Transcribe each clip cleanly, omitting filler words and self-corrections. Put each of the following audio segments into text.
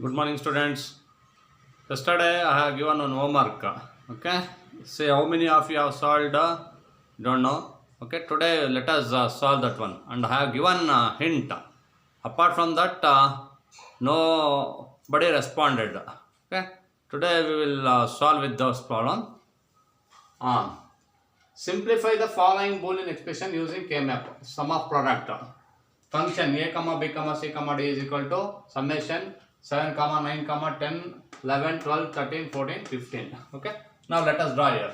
Good morning, students. Yesterday I have given one homework. Okay, say how many of you have solved? Don't know. Okay, today let us solve that one. And I have given a hint. Apart from that, nobody responded. Okay, today we will solve with those problem. Simplify the following Boolean expression using K-map. Sum of product. Function a comma b comma c comma d is equal to summation 7 comma 9 comma 10 11 12 13 14 15. Okay, now let us draw here.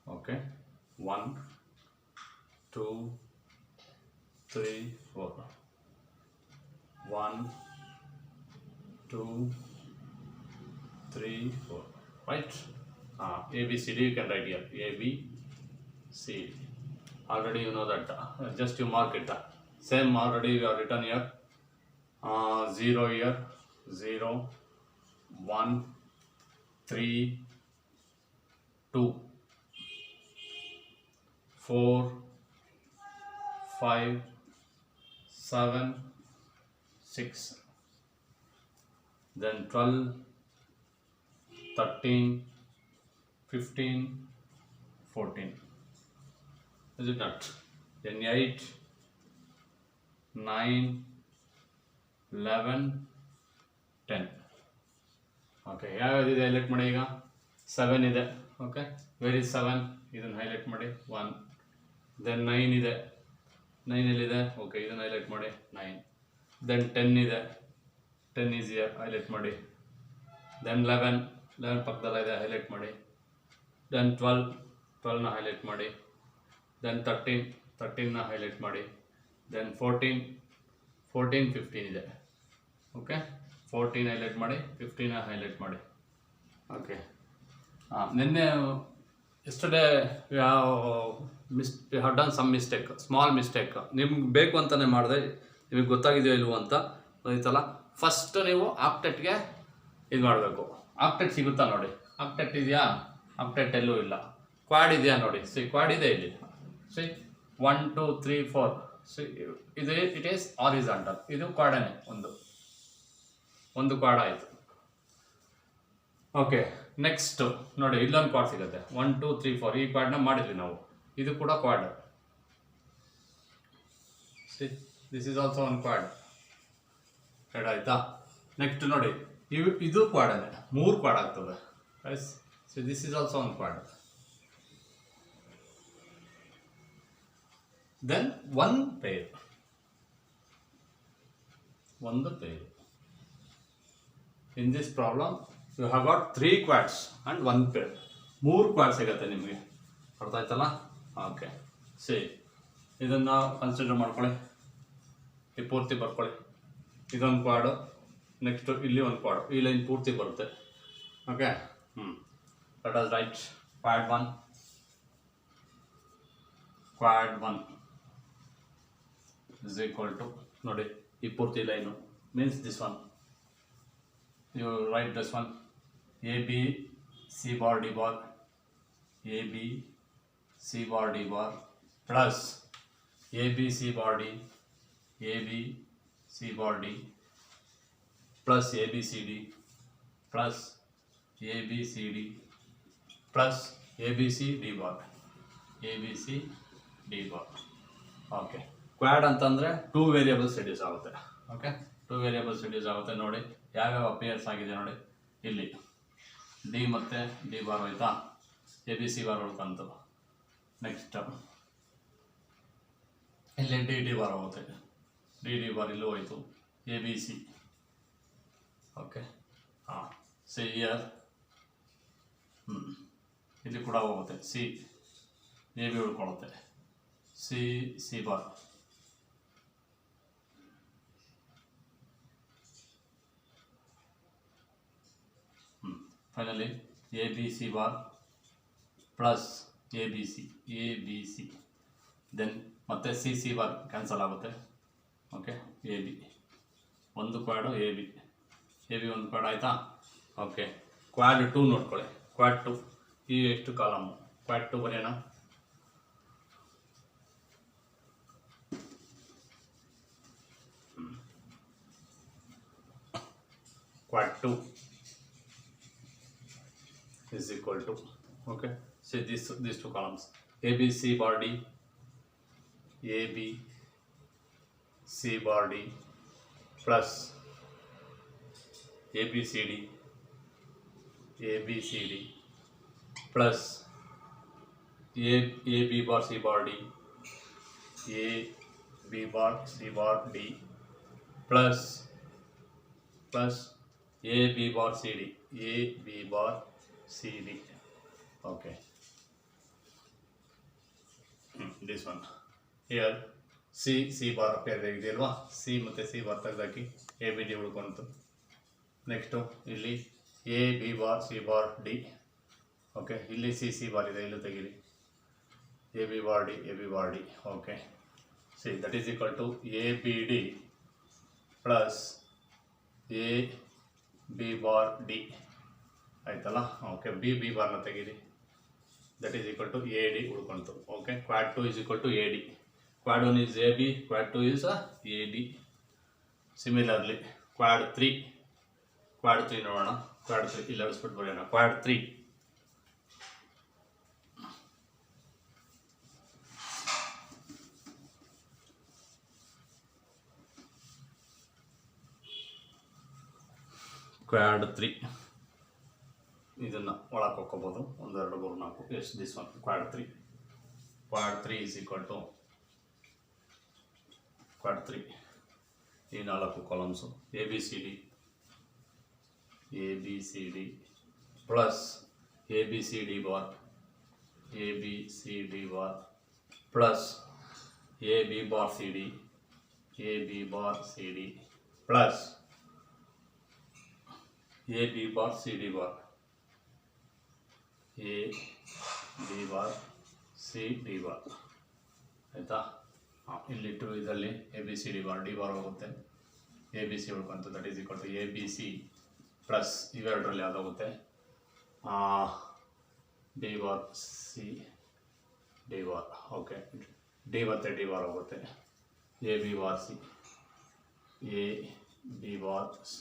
Okay, 1 2 3 4 1 2 3 4, right? A B C D you can write here. A B C D. Already you know that. Just you mark it. Same already we have written here. 0 here. 0 1 3 2 4 5 7 6, then 12 13 15 14, is it not? Then 8 9 11 10. Okay, ಯಾವ್ಯಾವ್ದಿದೆ highlight ಮಾಡಿ ಈಗ 7 ಇದೆ. Okay, where is 7? ಇದನ್ನು highlight ಮಾಡಿ 1. Then 9 ಇದೆ. 9 ಎಲ್ಲಿದೆ? Okay, ಇದನ್ನು highlight ಮಾಡಿ 9. Then 10 ಇದೆ. 10 ಈಸ್ ಹಿಯರ್, ಹೈಲೈಟ್ ಮಾಡಿ. ದೆನ್ 11 ಪಕ್ಕದಲ್ಲಿದೆ, ಹೈಲೈಟ್ ಮಾಡಿ. ದೆನ್ 12ನ ಹೈಲೈಟ್ ಮಾಡಿ. ದೆನ್ 13ನ ಹೈಲೈಟ್ ಮಾಡಿ. ದೆನ್ 14 15 ಇದೆ. ಓಕೆ, 14 ಹೈಲೈಟ್ ಮಾಡಿ, 15ನ ಹೈಲೈಟ್ ಮಾಡಿ. ಓಕೆ, ನಿನ್ನೆ yesterday we have done some mistake, small mistake. ನಿಮ್ಗೆ ಬೇಕು ಅಂತಲೇ ಮಾಡಿದೆ, ನಿಮಗೆ ಗೊತ್ತಾಗಿದೆಯೋ ಇಲ್ವೋ ಅಂತ ಗೊತ್ತಾಯ್ತಲ್ಲ. ಫಸ್ಟ್ ನೀವು ಆಕ್ಟೆಟ್ಗೆ ಇದು ಮಾಡಬೇಕು. ಆಕ್ಟೆಟ್ ಸಿಗುತ್ತಾ ನೋಡಿ. ಆಕ್ಟೆಟ್ ಇದೆಯಾ? ಆಕ್ಟೆಟ್ ಎಲ್ಲೂ ಇಲ್ಲ. ಕ್ವಾಡ್ ಇದೆಯಾ ನೋಡಿ. ಸಿ, ಕ್ವಾಡ್ ಇದೆ ಇಲ್ಲಿ. ಸಿ, 1 2 3 4. ಸಿ, ಇದು ಇಟ್ ಈಸ್ ಹಾರಿಜಾಂಟಲ್. ಇದು ಕ್ವಾಡನೇ, ಒಂದು ಕ್ವಾಡ್ ಆಯಿತು. ಓಕೆ, ನೆಕ್ಸ್ಟ್ ನೋಡಿ, ಇಲ್ಲೊಂದು ಕ್ವಾಡ್ ಸಿಗುತ್ತೆ. 1 2 3 4. ಈ ಕ್ವಾಡ್ನ ಮಾಡಿದ್ವಿ ನಾವು. ಇದು ಕೂಡ quad. See, this is also one quad. ಹೇಳ ಆಯ್ತಾ? ನೆಕ್ಸ್ಟ್ ನೋಡಿ, ಇದು ಕ್ವಾಡನೇ, 3 ಕ್ವಾಡ್ ಆಗ್ತದೆ. So this is also one quad. Then ಒಂದು pair. In this problem you have got 3 quads and 1 pair. 3 quad ಸಿಗುತ್ತೆ ನಿಮಗೆ. ಅರ್ಥ ಆಯ್ತಲ್ಲ? ಓಕೆ, ಸಿ, ಇದನ್ನು ಕನ್ಸಿಡರ್ ಮಾಡ್ಕೊಳ್ಳಿ. ಈ ಪೂರ್ತಿ ಬರ್ಕೊಳ್ಳಿ. ಇದೊಂದು ಕ್ವಾಡು, ನೆಕ್ಸ್ಟು ಇಲ್ಲಿ ಒಂದು ಕ್ವಾಡು. ಈ ಲೈನ್ ಪೂರ್ತಿ ಬರುತ್ತೆ. Okay, let us write quad 1 is equal to, ನೋಡಿ, ಈ ಪೂರ್ತಿ line means this one. You write this one, A B C bar D bar, A B C bar D bar plus A B C bar D, A B C bar D plus A B C D plus A B C D plus A B C D bar, A B C D bar. Okay, Quad ಅಂತಂದರೆ 2 variables reduce ಆಗುತ್ತೆ. Okay, 2 variables reduce ಆಗುತ್ತೆ. ನೋಡಿ ಯಾವ್ಯಾವ appears ಆಗಿದೆ ನೋಡಿ. ಇಲ್ಲಿ D ಮತ್ತು D bar ಹೋಯ್ತಾ, ಎ ಬಿ ಸಿ ಬಾರ್ ಉಳ್ಕಂತು. ನೆಕ್ಸ್ಟ್ ಇಲ್ಲಿ ಡಿ ಬಾರ್ ಹೋಗುತ್ತೆ. ಡಿ ಬಾರ್ ಇಲ್ಲೂ ಹೋಯ್ತು. A B C. Okay, C ಇಯರ್ ಇಲ್ಲಿ ಕೂಡ ಹೋಗುತ್ತೆ. ಸಿ, ಎ ಬಿ ಉಳ್ಕೊಳ್ಳುತ್ತೆ. C bar. Finally A B C bar plus A B C. Then ಮತ್ತೆ ಸಿ ಬಾರ್ ಕ್ಯಾನ್ಸಲ್ ಆಗುತ್ತೆ. ಓಕೆ, ಎ ಬಿ ಒಂದು ಕ್ವಾಡು, ಎ ಬಿ ಒಂದು ಕ್ವಾಡ್ ಆಯಿತಾ. ಓಕೆ, ಕ್ವಾಡ್ 2 ನೋಡ್ಕೊಳ್ಳಿ. ಕ್ವಾಡ್ 2 ಈ ಎಷ್ಟು ಕಾಲಮು ಕ್ವಾಡ್ 2 ಬರೆಯೋಣ. Quad 2 is equal to, okay, so these two columns ABC bar D, ABC bar D plus ABCD plus AB bar C bar D, AB bar C bar D plus AB bar CD, AB bar CD, okay. This one here C bar appear ಇದೆಯಲ್ವಾ, C ಮತ್ತು C bar ತೆಗೆದಾಕಿ ABD ಉಳ್ಕೊಂತು. Next ಇಲ್ಲಿ AB bar C bar D, okay. ಇಲ್ಲಿ C bar ಇದೆ, ಇಲ್ಲೂ ತೆಗೀರಿ AB bar D, okay. See, that is equal to ABD plus AB bar D ಆಯ್ತಲ್ಲ, okay. B ಬಾರ್ನ ತೆಗೀರಿ, that is equal to AD ಉಳ್ಕೊಂತು, okay. Quad 2 is equal to AD, quad 1 is AB, quad 2 is AD. Similarly quad 3 ನೋಡೋಣ. Quad 3 ಇಲ್ಲಿ ಅಳಿಸ್ಬಿಟ್ಟು ಬರೆಯೋಣ. Quad 3 ಇದನ್ನು ಒಳಗೆ ಹಾಕೋಬೋದು, 1 2 3 4, ಎಷ್ಟು this one quad 3 is equal to quad 3 ಈ 4 columns ABCD plus ABCD bar plus AB bar CD plus AB bar CD bar ಆಯಿತಾ. ಇಲ್ಲಿಟ್ಟು ಇದರಲ್ಲಿ ABCD ಬಾರ್ D ಬಾರ್ ಹೋಗುತ್ತೆ, ABC ಉಳ್ಕೊಂತು, that is equal to ABC plus ಇವೆರಡರಲ್ಲಿ ಯಾವುದಾಗುತ್ತೆ D bar C D bar, okay. D ಮತ್ತು D bar ಹೋಗುತ್ತೆ, AB bar C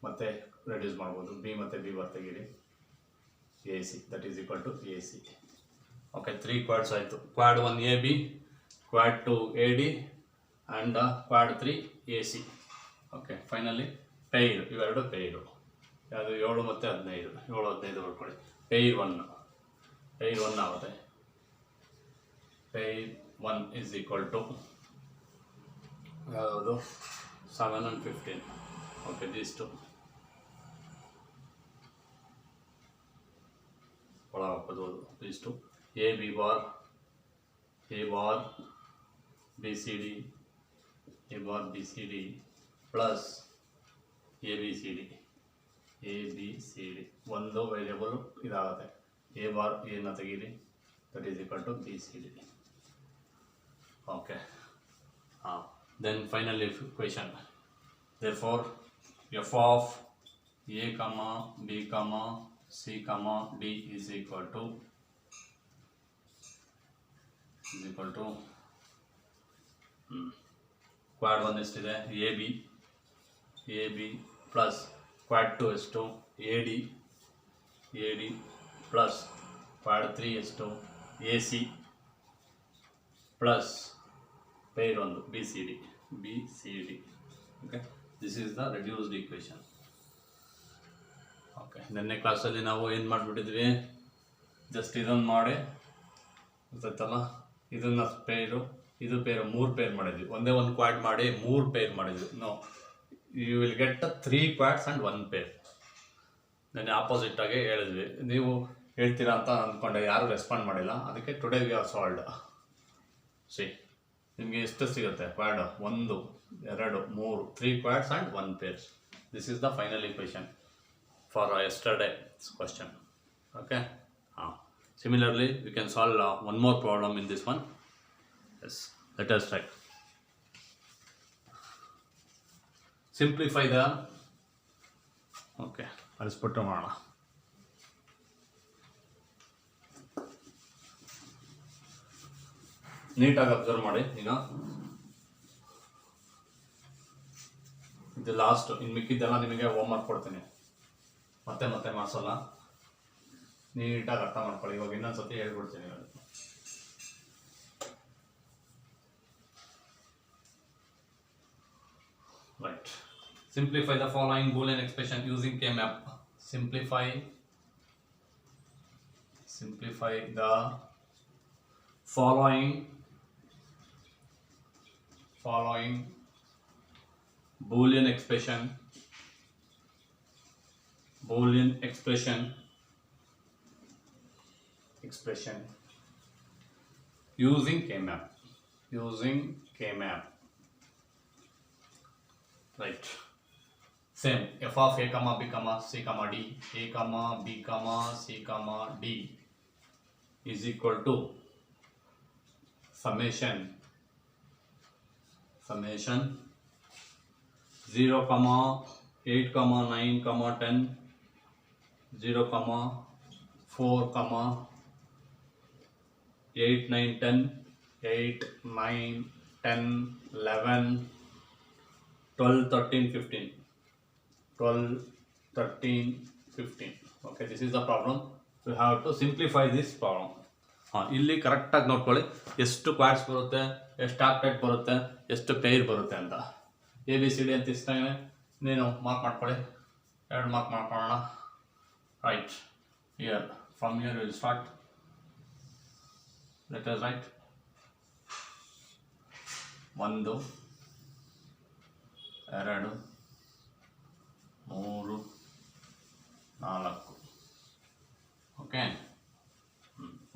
ಮತ್ತು ರೆಡ್ಯೂಸ್ ಮಾಡ್ಬೋದು, B ಮತ್ತು B ಬಾರ್ ತೆಗೀರಿ, AC, that is equal to AC, okay. 3 quads ಆಯಿತು. Quad 1 AB, quad 2 AD and quad 3 AC, okay. Finally pair, ಇವೆರಡು pair ಯಾವುದು 7 ಮತ್ತು 15, 7 15 ಬರ್ಕೊಳ್ಳಿ. ಪೇರ್ 1 ಆಗುತ್ತೆ. ಪೇರ್ 1 ಈಸ್ ಈಕ್ವಲ್ ಟು ಯಾವುದು 7 and 15, ಓಕೆ. ದೀಸ್ ಟು ಒಳಗೆ ಹಾಕೋದು, these two AB bar BCD plus ABCD ಒಂದು ವೇರಿಯಬಲ್ ಇದಾಗುತ್ತೆ. A ಬಾರ್ ಏನ ತೆಗೀರಿ, that is equal to BCD, okay. Then final equation, therefore f of A, B, C, D is equal to Quad 1 ಎಷ್ಟಿದೆ AB plus Quad 2 ಎಷ್ಟು AD plus Quad 3 ಎಷ್ಟು AC plus pair 1 BCD, okay. This is the reduced equation, okay. ನೆನ್ನೆ ಕ್ಲಾಸಲ್ಲಿ ನಾವು ಏನು ಮಾಡಿಬಿಟ್ಟಿದ್ವಿ, just ಇದನ್ನು ಮಾಡಿ ಗೊತ್ತಾಯ್ತಲ್ಲ, ಇದನ್ನು ಪೇರು, ಇದು ಪೇರು, 3 ಪೇರ್ ಮಾಡಿದ್ವಿ. ಒಂದೇ ಒಂದು ಕ್ವಾಡ್ ಮಾಡಿ 3 ಪೇರ್ ಮಾಡಿದ್ವಿ. No, you will get 3 quads and 1 pair. ನೆನ್ನೆ ಆಪೋಸಿಟಾಗಿ ಹೇಳಿದ್ವಿ, ನೀವು ಹೇಳ್ತೀರಾ ಅಂತ ಅಂದ್ಕೊಂಡೆ, ಯಾರೂ ರೆಸ್ಪಾಂಡ್ ಮಾಡಿಲ್ಲ, ಅದಕ್ಕೆ today we are solved. C, ನಿಮಗೆ ಎಷ್ಟು ಸಿಗುತ್ತೆ Quad? 1 2 3 3 quads and 1 pairs. This is the final equation for yesterday's question, okay. Similarly, we can solve one more problem in this one. Yes, let us try. Simplify the, okay, let's put them on. ನೀಟಾಗಿ observe ಮಾಡಿ. ಈಗ ಇದು last, ಇನ್ನು ಮಿಕ್ಕಿದ್ದೆಲ್ಲ ನಿಮಗೆ homework ಕೊಡ್ತೀನಿ, ಮತ್ತೆ ಮತ್ತೆ ಮಾಡಿಸೋಲ್ಲ. ನೀಟಾಗಿ ಅರ್ಥ ಮಾಡ್ಕೊಳ್ಳಿ. ಇವಾಗ ಇನ್ನೊಂದ್ಸತಿ ಹೇಳ್ಬಿಡ್ತೀನಿ. Right. Simplify the following Boolean expression using K-map. Simplify the following Boolean expression using K-map. Right. Same. F of a comma b comma c comma d, a comma b comma c comma d is equal to summation 0 comma 8 comma 9 comma 10, 0 comma 4 comma 8 9 10, 8 9 10 11 12 13 15, 12 13 15. Okay, this is the problem. We have to simplify this problem. ಇಲ್ಲಿ ಕರೆಕ್ಟಾಗಿ ನೋಡ್ಕೊಳ್ಳಿ, ಎಷ್ಟು quads ಬರುತ್ತೆ, ಎಷ್ಟು ಆಕ್ಟೆಟ್ ಬರುತ್ತೆ, ಎಷ್ಟು peer ಬರುತ್ತೆ ಅಂತ. ಎ ಬಿ ಸಿ ಡಿ ಅಂತ ಇಷ್ಟಾಗ ನೀನು ಮಾರ್ಕ್ ಮಾಡ್ಕೊಳ್ಳಿ. 2 ಮಾರ್ಕ್ ಮಾಡ್ಕೊಳ್ಳೋಣ. Right, here from here will start. Let us right 1 2 3 4. Okay,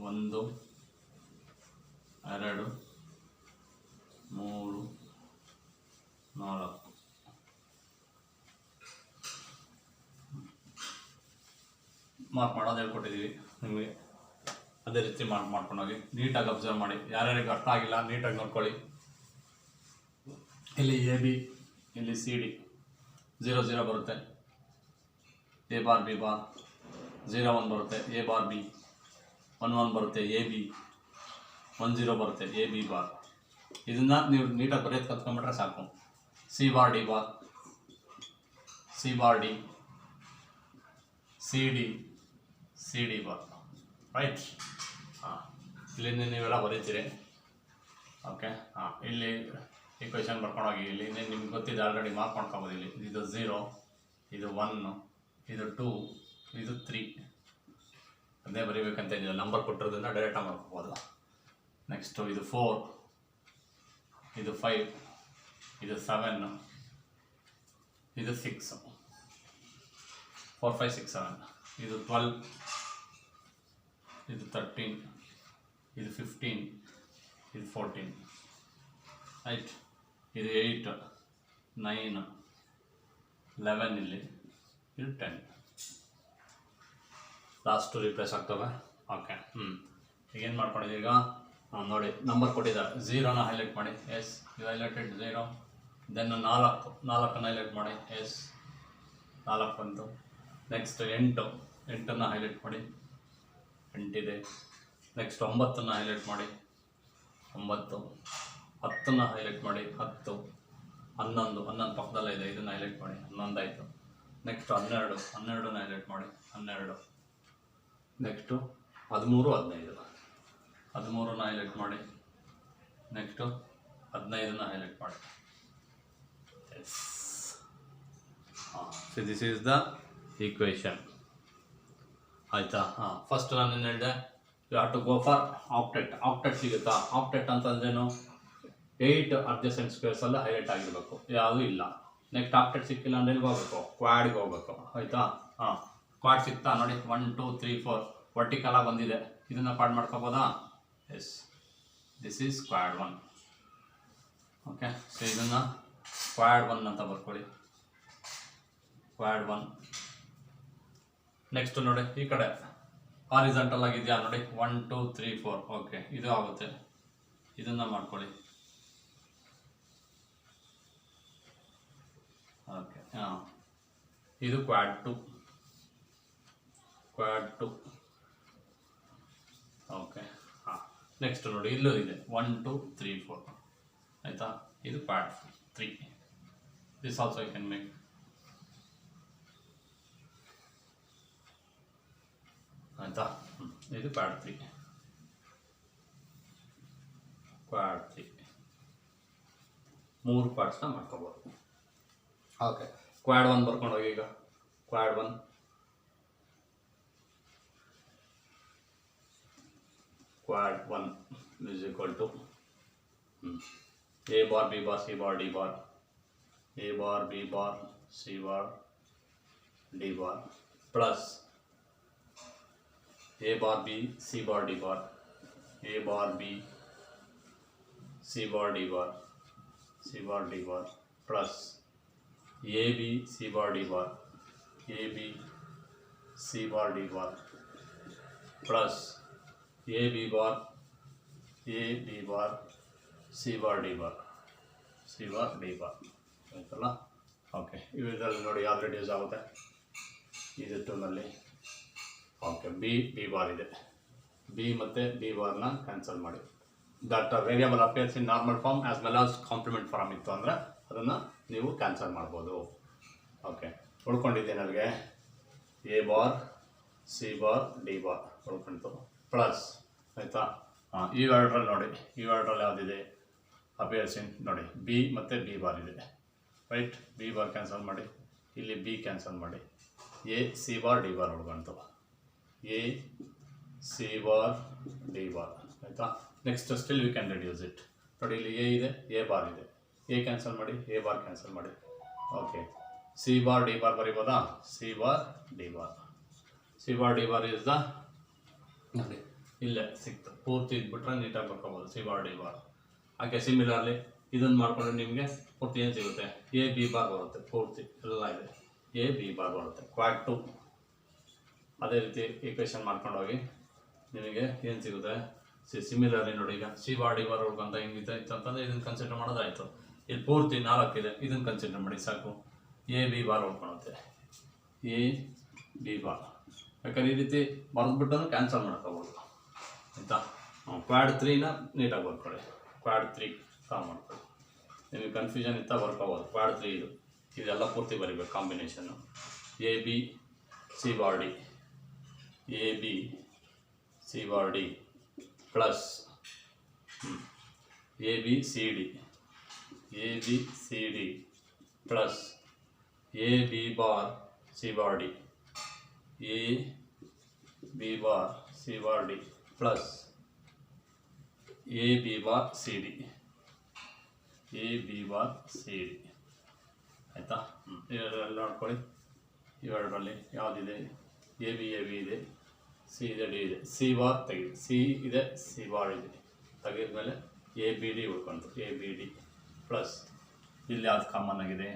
1 2 3 4. Mark ಮಾಡೋದು ಹೇಳ್ಕೊಟ್ಟಿದ್ದೀವಿ ನಿಮಗೆ, ಅದೇ ರೀತಿ ಮಾಡ್ಕೊಂಡೋಗಿ ನೀಟಾಗಿ ಅಬ್ಸರ್ವ್ ಮಾಡಿ. ಯಾರ್ಯಾರಿಗೆ ಅರ್ಥ ಆಗಿಲ್ಲ ನೀಟಾಗಿ ನೋಡ್ಕೊಳ್ಳಿ. ಇಲ್ಲಿ ಎ ಬಿ, ಇಲ್ಲಿ ಸಿ ಡಿ 0 0 ಬರುತ್ತೆ, ಎ ಬಾರ್ ಬಿ ಬಾರ್ 0 1 ಬರುತ್ತೆ, ಎ ಬಾರ್ ಬಿ 1 1 ಬರುತ್ತೆ, ಎ ಬಿ 1 0 ಬರುತ್ತೆ, ಎ ಬಿ ಬಾರ್. ಇದನ್ನು ನೀವು ನೀಟಾಗಿ ಬರೆಯೋದು ಕಲ್ತ್ಕೊಂಡ್ಬಿಟ್ರೆ ಸಾಕು. C bar D bar, C bar D, C D, C D bar. Right. ಇಲ್ಲಿಂದ ನೀವೆಲ್ಲ ಬರೀತೀರಿ. ಓಕೆ, ಇಲ್ಲಿ ಈಕ್ವೇಷನ್ ಬರ್ಕೊಂಡೋಗಿ. ಇಲ್ಲಿ ನಿಮ್ಗೆ ಗೊತ್ತಿದೆ, ಆಲ್ರೆಡಿ ಮಾರ್ಕ್ ಮಾಡ್ಕೊಬೋದು. ಇಲ್ಲಿ ಇದು 0, ಇದು 1, ಇದು 2, ಇದು 3. ಅದೇ ಬರೀಬೇಕಂತ ಇದೆ, ನಂಬರ್ ಕೊಟ್ಟಿರೋದ್ರಿಂದ ಡೈರೆಕ್ಟಾಗಿ ಮಾಡ್ಕೋಬೋದು. ನೆಕ್ಸ್ಟು ಇದು 4, ಇದು 5, ಇದು 7, ಇದು 6, 4 5 6 7, ಇದು 12, ಇದು 13, ಇದು 15, ಇದು 14. ರೈಟ್. ಇದು 8 9 11, ಇಲ್ಲಿ ಇದು 10. ಲಾಸ್ಟು ರಿಪ್ಲೇಸ್ ಆಗ್ತವೆ. ಓಕೆ, ಈಗೇನು ಮಾಡ್ಕೊಂಡಿದ್ದೀವಿ ಈಗ ನೋಡಿ, ನಂಬರ್ ಕೊಟ್ಟಿದ್ದಾರೆ. 0ನ ಹೈಲೈಟ್ ಮಾಡಿ, ಎಸ್, ಯು ಹೈಲೈಟೆಡ್ 0. ದೆನ್ 4ನ ಹೈಲೈಟ್ ಮಾಡಿ, ಎಸ್, 4 ಬಂತು. ನೆಕ್ಸ್ಟ್ 8ನ ಹೈಲೈಟ್ ಮಾಡಿ, 8 ಇದೆ. ನೆಕ್ಸ್ಟ್ 9ನ ಹೈಲೈಟ್ ಮಾಡಿ, 9. 10ನ ಹೈಲೈಟ್ ಮಾಡಿ, 10. 11 ಪಕ್ಕದಲ್ಲೇ ಇದೆ, ಇದನ್ನು ಹೈಲೈಟ್ ಮಾಡಿ, 11 ಆಯಿತು. ನೆಕ್ಸ್ಟ್ 12ನ ಹೈಲೈಟ್ ಮಾಡಿ, 12. ನೆಕ್ಸ್ಟು 13 15, 13ನ ಹೈಲೈಟ್ ಮಾಡಿ. ನೆಕ್ಸ್ಟು 15ನ ಹೈಲೈಟ್ ಮಾಡಿ. Yes. So this is the equation. ಆಯಿತಾ? ಫಸ್ಟ್ ನಾನು ಏನು ಹೇಳಿದೆ, you have to go for octet. Octet ಸಿಗುತ್ತಾ? ಆಕ್ಟೆಟ್ ಅಂತಂದ್ರೇನು? 8 ಅಡ್ಜಸೆಂಟ್ ಸ್ಕ್ವೇರ್ಸಲ್ಲಿ ಹೈಲೈಟ್ ಆಗಿರಬೇಕು, ಯಾವುದೂ ಇಲ್ಲ. ನೆಕ್ಸ್ಟ್ ಆಕ್ಟೆಟ್ ಸಿಕ್ಕಿಲ್ಲ ಅಂದರೆ ಎಲ್ಲಿಗೆ ಹೋಗ್ಬೇಕು? ಕ್ವಾಡ್ಗೆ ಹೋಗ್ಬೇಕು. ಆಯಿತಾ? ಕ್ವಾಡ್ ಸಿಗ್ತಾ ನೋಡಿ, 1 2 3 4 ವರ್ಟಿಕಲಾಗಿ ಬಂದಿದೆ. ಇದನ್ನು ಕ್ವಾಡ್ ಮಾಡ್ಕೋಬೋದಾ? Yes, this is quad 1. Okay, so ಇದನ್ನು ಕ್ವಾಡ್ 1 ಅಂತ ಬರ್ಕೊಳ್ಳಿ. ಕ್ವಾಡ್ 1. ನೆಕ್ಸ್ಟ್ ನೋಡಿ, ಈ ಕಡೆ ಹಾರಿಜಾಂಟಲ್ ಆಗಿದೆಯಾ ನೋಡಿ, 1 2 3 4. ಓಕೆ, ಇದು ಆಗುತ್ತೆ. ಇದನ್ನು ಮಾಡ್ಕೊಳ್ಳಿ. ಓಕೆ, ಇದು ಕ್ವಾಡ್ 2. ಕ್ವಾಡ್ 2. ಓಕೆ, ನೆಕ್ಸ್ಟ್ ನೋಡಿ ಇಲ್ಲೂ ಇದೆ 1 2 3 4 ಆಯಿತಾ. ಇದು part 3. This also you can make. ಆಯಿತಾ. ಇದು ಪಾರ್ಟ್ 3. ಪಾರ್ಟ್ 3 3 ಪಾರ್ಟ್ಸ್ನ ಮಾಡ್ಕೋಬೋದು. ಓಕೆ, ಕ್ವಾಡ್ 1 ಬರ್ಕೊಂಡು ಹೋಗಿ. ಈಗ Quad 1 is equal to a bar b bar c bar d bar, a bar b bar c bar d bar plus a bar b c bar d bar, a bar b c bar d bar, c bar d bar plus a b c bar d bar, a b c bar d bar plus a b bar c bar d bar, c bar d bar ಆಯ್ತಲ್ಲ. Okay, ಇದರಲ್ಲಿ ನೋಡಿ ಯಾವ್ದು reduce ಆಗುತ್ತೆ ಇದು 2ನಲ್ಲಿ. Okay, B bar ಇದೆ. B ಮತ್ತು B ಬಾರ್ನ ಕ್ಯಾನ್ಸಲ್ ಮಾಡಿ. That variable appears in normal form as well as complement form ಇತ್ತು ಅಂದರೆ ಅದನ್ನು ನೀವು ಕ್ಯಾನ್ಸಲ್ ಮಾಡ್ಬೋದು. ಓಕೆ, ಉಳ್ಕೊಂಡಿದ್ದೆ ನನಗೆ A bar C bar D bar ಉಳ್ಕೊಳ್ತು ಪ್ಲಸ್ ಆಯಿತಾ. ಈ ಆರ್ಡ್ರಲ್ಲಿ ನೋಡಿ, ಈ ಆರ್ಡ್ರಲ್ಲಿ ಯಾವುದಿದೆ ಅಪಿಯರ್ಸ್ ಇನ್ ನೋಡಿ ಬಿ ಮತ್ತು ಬಿ ಬಾರ್ ಇದೆ ರೈಟ್. ಬಿ ಬಾರ್ ಕ್ಯಾನ್ಸಲ್ ಮಾಡಿ, ಇಲ್ಲಿ ಬಿ ಕ್ಯಾನ್ಸಲ್ ಮಾಡಿ, A C bar D bar ಉಳ್ಕೊಂತು, A C bar D bar ಆಯಿತಾ. Next still we can reduce it. ನೋಡಿ ಇಲ್ಲಿ ಎ ಇದೆ, ಎ ಬಾರ್ ಇದೆ, ಎ ಕ್ಯಾನ್ಸಲ್ ಮಾಡಿ, ಎ ಬಾರ್ ಕ್ಯಾನ್ಸಲ್ ಮಾಡಿ. Okay, C bar D bar ಬರೀಬೋದಾ? C bar D bar, C bar D bar is the ನೋಡಿ ಇಲ್ಲೇ ಸಿಕ್ತು. ಪೂರ್ತಿ ಇದ್ಬಿಟ್ರೆ ನೀಟಾಗಿ ಬರ್ಕೋಬೋದು ಸಿ ಬಾರ್ ಡಿ ಬಾರ್. ಹಾಗೆ ಸಿಮಿಲರ್ಲಿ ಇದನ್ನು ಮಾಡಿಕೊಂಡ್ರೆ ನಿಮಗೆ ಪೂರ್ತಿ ಏನು ಸಿಗುತ್ತೆ? ಎ ಬಿ ಬಾರ್ ಬರುತ್ತೆ. ಪೂರ್ತಿ ಎಲ್ಲ ಇದೆ, ಎ ಬಿ ಬಾರ್ ಬರುತ್ತೆ. ಕ್ವಾಡ್ 2 ಅದೇ ರೀತಿ ಈಕ್ವೇಷನ್ ಮಾಡ್ಕೊಂಡು ಹೋಗಿ ನಿಮಗೆ ಏನು ಸಿಗುತ್ತೆ? ಸಿಮಿಲರ್ಲಿ ನೋಡಿ, ಈಗ ಸಿ ಬಾರ್ ಡಿ ಬಾರ್ ಹುಡ್ಕೊಂತ ಹಿಂಗಿದೆ ಇತ್ತು ಅಂತಂದರೆ ಇದನ್ನು ಕನ್ಸಿಡರ್ ಮಾಡೋದಾಯಿತು. ಇಲ್ಲಿ ಪೂರ್ತಿ 4 ಇದೆ, ಇದನ್ನು ಕನ್ಸಿಡರ್ ಮಾಡಿ ಸಾಕು. ಎ ಬಿ ಬಾರ್ ಉಳ್ಕೊಳುತ್ತೆ, ಎ ಬಿ ಬಾರ್. ಯಾಕಂದ್ರೆ ಈ ರೀತಿ ಬರೆದ್ಬಿಟ್ಟು ಕ್ಯಾನ್ಸಲ್ ಮಾಡ್ಕೋಬೋದು ಆಯಿತಾ. ಕ್ವಾಡ್ 3ನ ನೀಟಾಗಿ ಬರ್ಕೊಳ್ಳಿ. ಕ್ವಾಡ್ 3 ಸಾಲ್ವ್ ಮಾಡ್ಕೊಳ್ಳಿ. ನಿಮಗೆ ಕನ್ಫ್ಯೂಷನ್ ಇತ್ತ ಬರ್ಕೋಬೋದು. ಕ್ವಾಡ್ 3 ಇದೆಲ್ಲ ಪೂರ್ತಿ ಬರೀಬೇಕು combination. A B C bar D, A B C bar D plus A B C D, A B C D plus A B bar C bar D, A B bar C bar D plus A B bar C D, A B bar C D ಆಯಿತಾ. ಇವೆರಡೆಲ್ಲ ನೋಡ್ಕೊಳ್ಳಿ. ಇವೆರಡರಲ್ಲಿ ಯಾವುದಿದೆ? A B ಇದೆ, C ಇದೆ, D ಇದೆ. C bar ತೆಗೆದು, C ಇದೆ, C bar ಇದೆ, ತೆಗೆದ್ಮೇಲೆ A B D ಉಳ್ಕೊಂತು, ಎ ಬಿ ಡಿ ಪ್ಲಸ್ ಇಲ್ಲಿ ಯಾವ್ದು ಕಾಮನ್ ಆಗಿದೆ?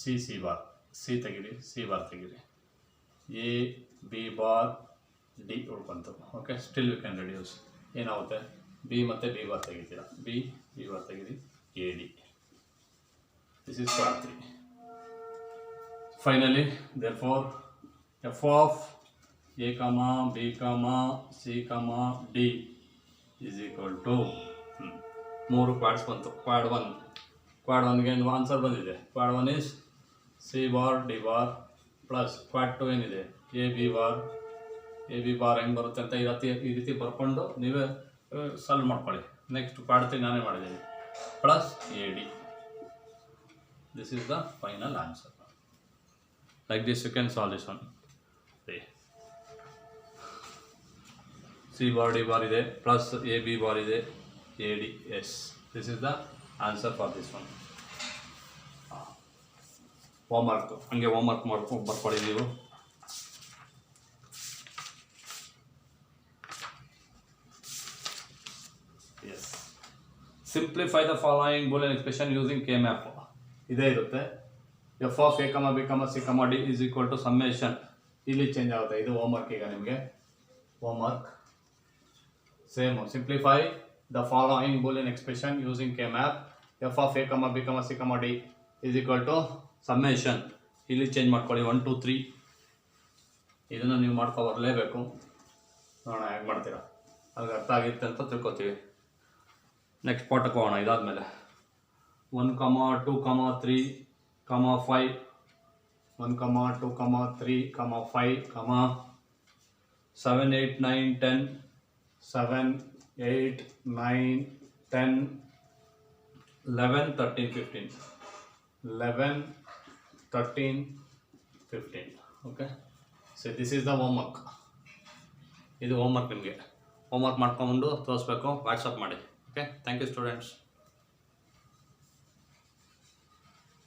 ಸಿ ಬಾರ್, ಸಿ ತೆಗೀರಿ, ಸಿ ಬಾರ್ ತೆಗೀರಿ, ಎ ಬಿ ಬಾರ್ ಡಿ ಉಳ್ಕೊಂತು. Okay, still you can reduce. ಏನಾಗುತ್ತೆ? ಬಿ ಮತ್ತು ಬಿ ಬಾರ್ ತೆಗಿತೀರ, ಬಿ ಬಾರ್ ತೆಗೀರಿ, A D. This is quad 3. Finally therefore f of a comma b comma c comma d is equal to 3 quads ಬಂತು. Quad 1ಗೆ answer ಬಂದಿದೆ. Quad 1 is c bar d bar plus Quad 2 ಏನಿದೆ? A B bar ಹೆಂಗೆ ಬರುತ್ತೆ ಅಂತ ಈ ರೀತಿ ಬರ್ಕೊಂಡು ನೀವೇ ಸಾಲ್ವ್ ಮಾಡ್ಕೊಳ್ಳಿ. ನೆಕ್ಸ್ಟ್ ಕ್ವಾಡ್ 3 ನಾನೇ ಮಾಡಿದ್ದೀನಿ, plus A D. This is the final answer. Like this you can solve this one. See, C bar D bar ಇದೆ plus A B bar ಇದೆ, A D. Yes, this is the answer for this one. Homework ಹಂಗೆ homework ಮಾಡ್ಕೊಂಡು ಬರ್ಕೊಳ್ಳಿ ನೀವು. Yes, simplify the following Boolean expression using K-map. ಇದೇ ಇರುತ್ತೆ. F of A comma B comma C comma D is equal to summation. ಇಲ್ಲಿ change ಆಗುತ್ತೆ. ಇದು homework. ಈಗ ನಿಮಗೆ homework same. Simplify the following Boolean expression using K map. F of A comma B comma C comma D is equal to summation. ಇಲ್ಲಿ change ಮಾಡ್ಕೊಳ್ಳಿ 1 2 3. ಇದನ್ನು ನೀವು ಮಾಡ್ಕೊ ಬರಲೇಬೇಕು. ನೋಡೋಣ ಹೇಗೆ ಮಾಡ್ತೀರಾ. ಅವ್ರಿಗೆ ಅರ್ಥ ಆಗಿರುತ್ತೆ ಅಂತ ತಿಳ್ಕೊತೀವಿ. ನೆಕ್ಸ್ಟ್ ಪಾಠಕ್ಕೆ ಹೋಗೋಣ. ಇದಾದಮೇಲೆ 1, 2, 3, 5, 1, 2, 3, 5, 7, 8, 9, 10, 7, 8, 9, 10, 11, 13, 15, 11, 13, 15. Okay, so this is the homework. ಇದು ಹೋಮ್ವರ್ಕ್. ನಿಮಗೆ ಹೋಮ್ವರ್ಕ್ ಮಾಡ್ಕೊಂಡು ತೋರಿಸ್ಬೇಕು, ವಾಟ್ಸಪ್ ಮಾಡಿ. Okay, thank you students.